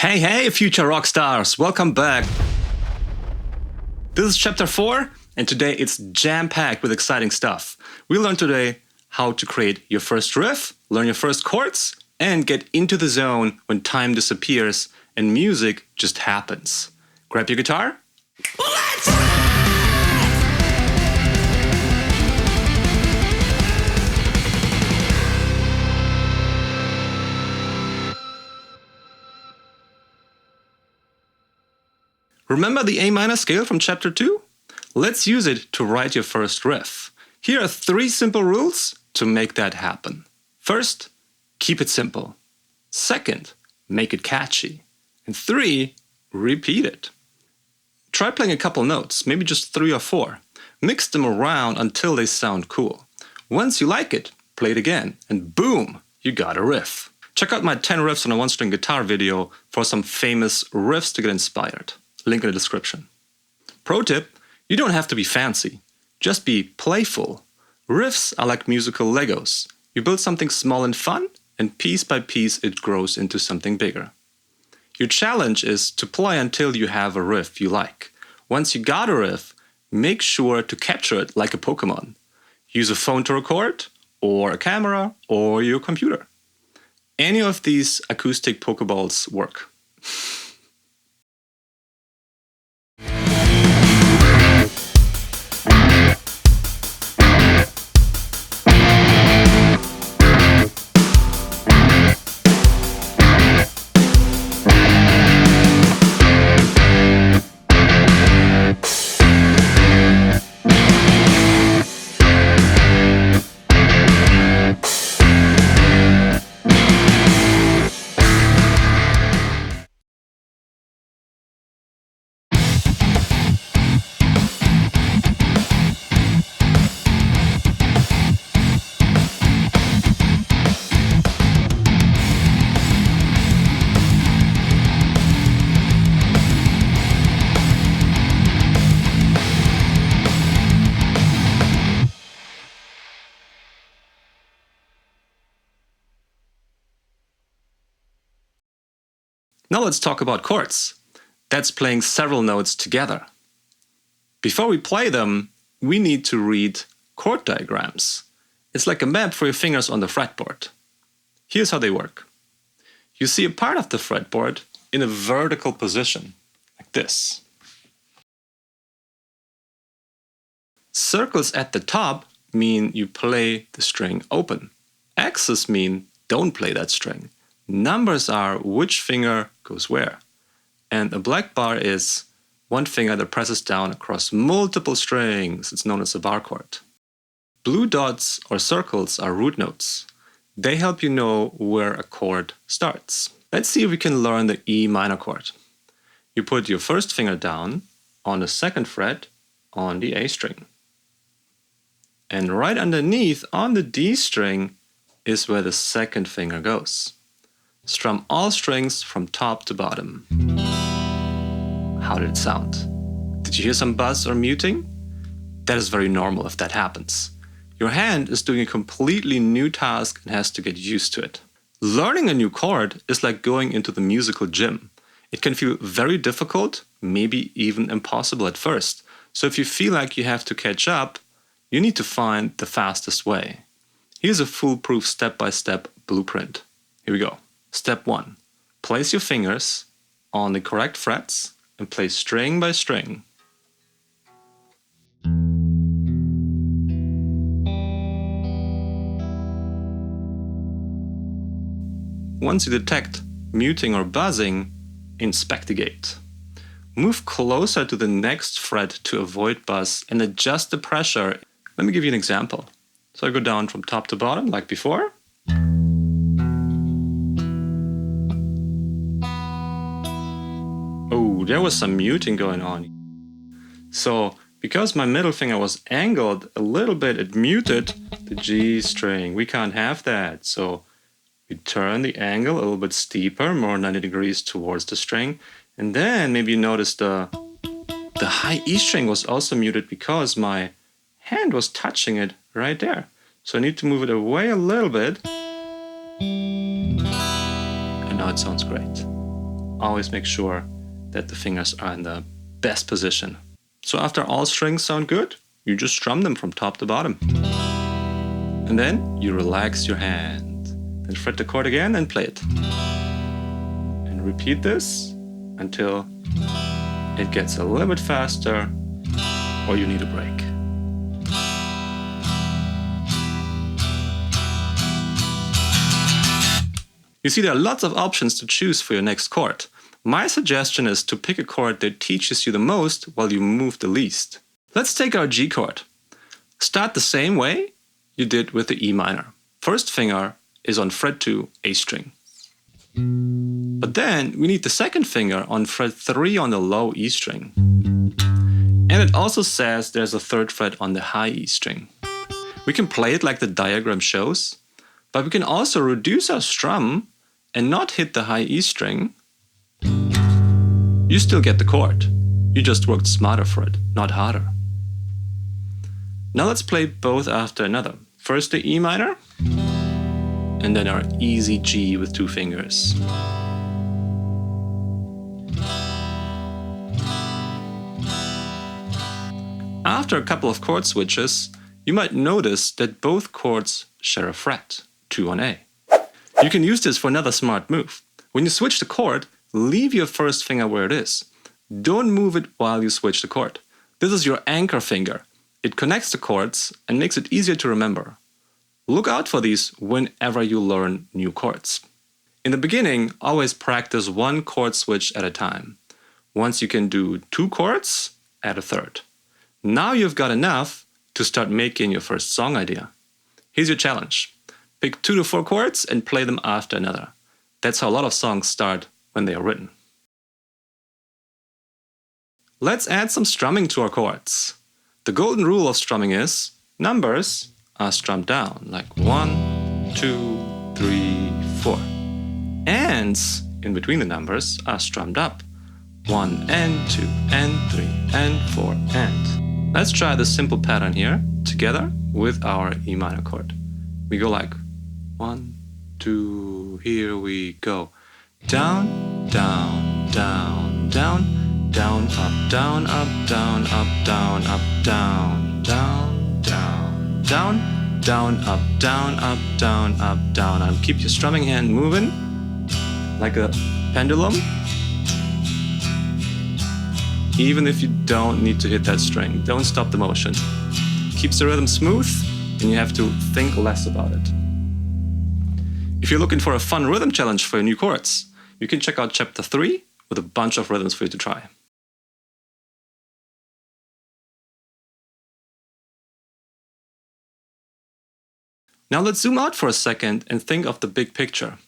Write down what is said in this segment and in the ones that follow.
Hey, future rock stars, welcome back. This is chapter 4, and today it's jam-packed with exciting stuff. We'll learn today how to create your first riff, learn your first chords, and get into the zone when time disappears and music just happens. Grab your guitar. Let's rock! Remember the A minor scale from chapter 2? Let's use it to write your first riff. Here are 3 simple rules to make that happen. First, keep it simple. Second, make it catchy. And 3, repeat it. Try playing a couple notes, maybe just 3 or 4. Mix them around until they sound cool. Once you like it, play it again, and boom, you got a riff. Check out my 10 riffs on a one-string guitar video for some famous riffs to get inspired. Link in the description. Pro tip, you don't have to be fancy. Just be playful. Riffs are like musical Legos. You build something small and fun, and piece by piece it grows into something bigger. Your challenge is to play until you have a riff you like. Once you got a riff, make sure to capture it like a Pokemon. Use a phone to record, or a camera, or your computer. Any of these acoustic Pokeballs work. Now let's talk about chords. That's playing several notes together. Before we play them, we need to read chord diagrams. It's like a map for your fingers on the fretboard. Here's how they work. You see a part of the fretboard in a vertical position, like this. Circles at the top mean you play the string open. X's mean don't play that string. Numbers are which finger goes where. And a black bar is one finger that presses down across multiple strings. It's known as a bar chord. Blue dots or circles are root notes. They help you know where a chord starts. Let's see if we can learn the E minor chord. You put your first finger down on the 2nd fret on the A string. And right underneath on the D string is where the 2nd finger goes. Strum all strings from top to bottom. How did it sound? Did you hear some buzz or muting? That is very normal if that happens. Your hand is doing a completely new task and has to get used to it. Learning a new chord is like going into the musical gym. It can feel very difficult, maybe even impossible at first. So if you feel like you have to catch up, you need to find the fastest way. Here's a foolproof step-by-step blueprint. Here we go. Step 1. Place your fingers on the correct frets and play string by string. Once you detect muting or buzzing, inspect the gate. Move closer to the next fret to avoid buzz and adjust the pressure. Let me give you an example. So I go down from top to bottom like before. Oh, there was some muting going on. So, because my middle finger was angled a little bit, it muted the G string. We can't have that. So, we turn the angle a little bit steeper, more 90 degrees towards the string. And then maybe you notice the high E string was also muted because my hand was touching it right there. So I need to move it away a little bit. And now it sounds great. always make sure that the fingers are in the best position. So after all strings sound good, you just strum them from top to bottom. And then you relax your hand. Then fret the chord again and play it. And repeat this until it gets a little bit faster or you need a break. You see, there are lots of options to choose for your next chord. My suggestion is to pick a chord that teaches you the most while you move the least. Let's take our G chord. Start the same way you did with the E minor. First finger is on fret 2, A string. But then we need the second finger on fret 3 on the low E string. And it also says there's a third fret on the high E string. We can play it like the diagram shows, but we can also reduce our strum and not hit the high E string. You still get the chord. You just worked smarter for it, not harder. Now let's play both after another. First the E minor, and then our easy G with 2 fingers. After a couple of chord switches, you might notice that both chords share a fret, 2 on A. You can use this for another smart move. When you switch the chord, leave your first finger where it is. Don't move it while you switch the chord. This is your anchor finger. It connects the chords and makes it easier to remember. Look out for these whenever you learn new chords. In the beginning, always practice 1 chord switch at a time. Once you can do 2 chords, add a third. Now you've got enough to start making your first song idea. Here's your challenge. Pick 2 to 4 chords and play them after another. That's how a lot of songs start when they are written. Let's add some strumming to our chords. The golden rule of strumming is numbers are strummed down, like 1, 2, 3, 4. Ands in between the numbers are strummed up, 1 and 2 and 3 and 4 and. Let's try this simple pattern here together with our E minor chord. We go like 1, 2, here we go. Down, down, down, down, down, up, down, up, down, up, down, up, down, down, down, down, down, up, down, up, down, up, down. And keep your strumming hand moving like a pendulum. Even if you don't need to hit that string, don't stop the motion. Keeps the rhythm smooth and you have to think less about it. If you're looking for a fun rhythm challenge for your new chords, you can check out chapter 3 with a bunch of rhythms for you to try. Now let's zoom out for a second and think of the big picture.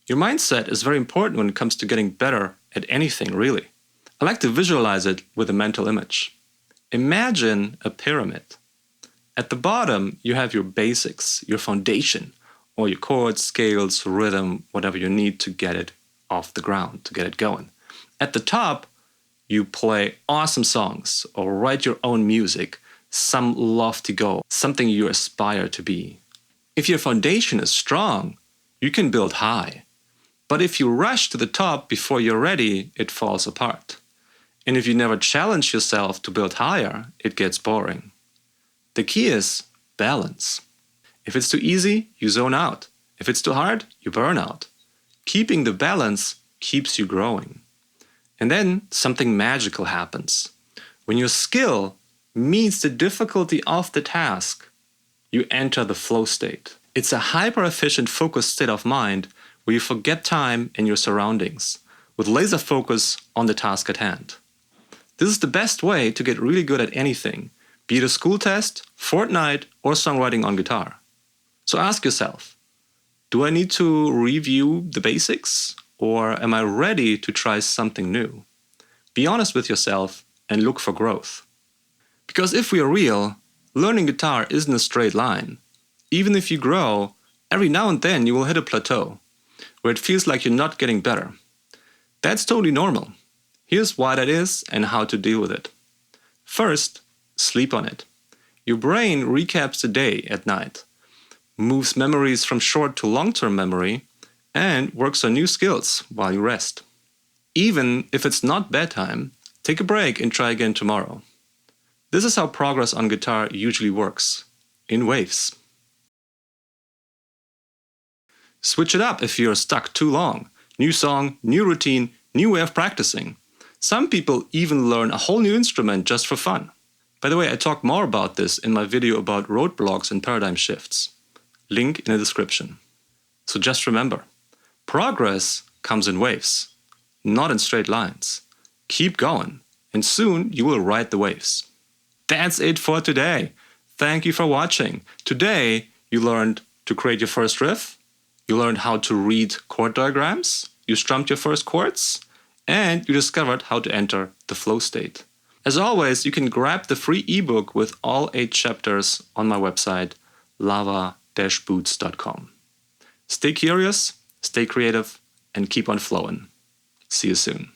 Your mindset is very important when it comes to getting better at anything, really. I like to visualize it with a mental image. Imagine a pyramid. At the bottom, you have your basics, your foundation, or your chords, scales, rhythm, whatever you need to get it off the ground, to get it going. At the top, you play awesome songs or write your own music, some lofty goal, something you aspire to be. If your foundation is strong, you can build high. But if you rush to the top before you're ready, it falls apart. And if you never challenge yourself to build higher, it gets boring. The key is balance. If it's too easy, you zone out. If it's too hard, you burn out. Keeping the balance keeps you growing. And then something magical happens. When your skill meets the difficulty of the task, you enter the flow state. It's a hyper-efficient, focused state of mind where you forget time and your surroundings, with laser focus on the task at hand. This is the best way to get really good at anything, be it a school test, Fortnite, or songwriting on guitar. So ask yourself, do I need to review the basics, or am I ready to try something new? Be honest with yourself and look for growth. Because if we are real, learning guitar isn't a straight line. Even if you grow, every now and then you will hit a plateau, where it feels like you're not getting better. That's totally normal. Here's why that is and how to deal with it. First, sleep on it. Your brain recaps the day at night, moves memories from short to long-term memory, and works on new skills while you rest. Even if it's not bedtime, take a break and try again tomorrow. This is how progress on guitar usually works, in waves. Switch it up if you're stuck too long. New song, new routine, new way of practicing. Some people even learn a whole new instrument just for fun. By the way, I talk more about this in my video about roadblocks and paradigm shifts. Link in the description. So just remember, progress comes in waves, not in straight lines. Keep going, and soon you will ride the waves. That's it for today. Thank you for watching. Today, you learned to create your first riff, you learned how to read chord diagrams, you strummed your first chords, and you discovered how to enter the flow state. As always, you can grab the free ebook with all 8 chapters on my website, lava-boots.com. Stay curious, stay creative, and keep on flowing. See you soon.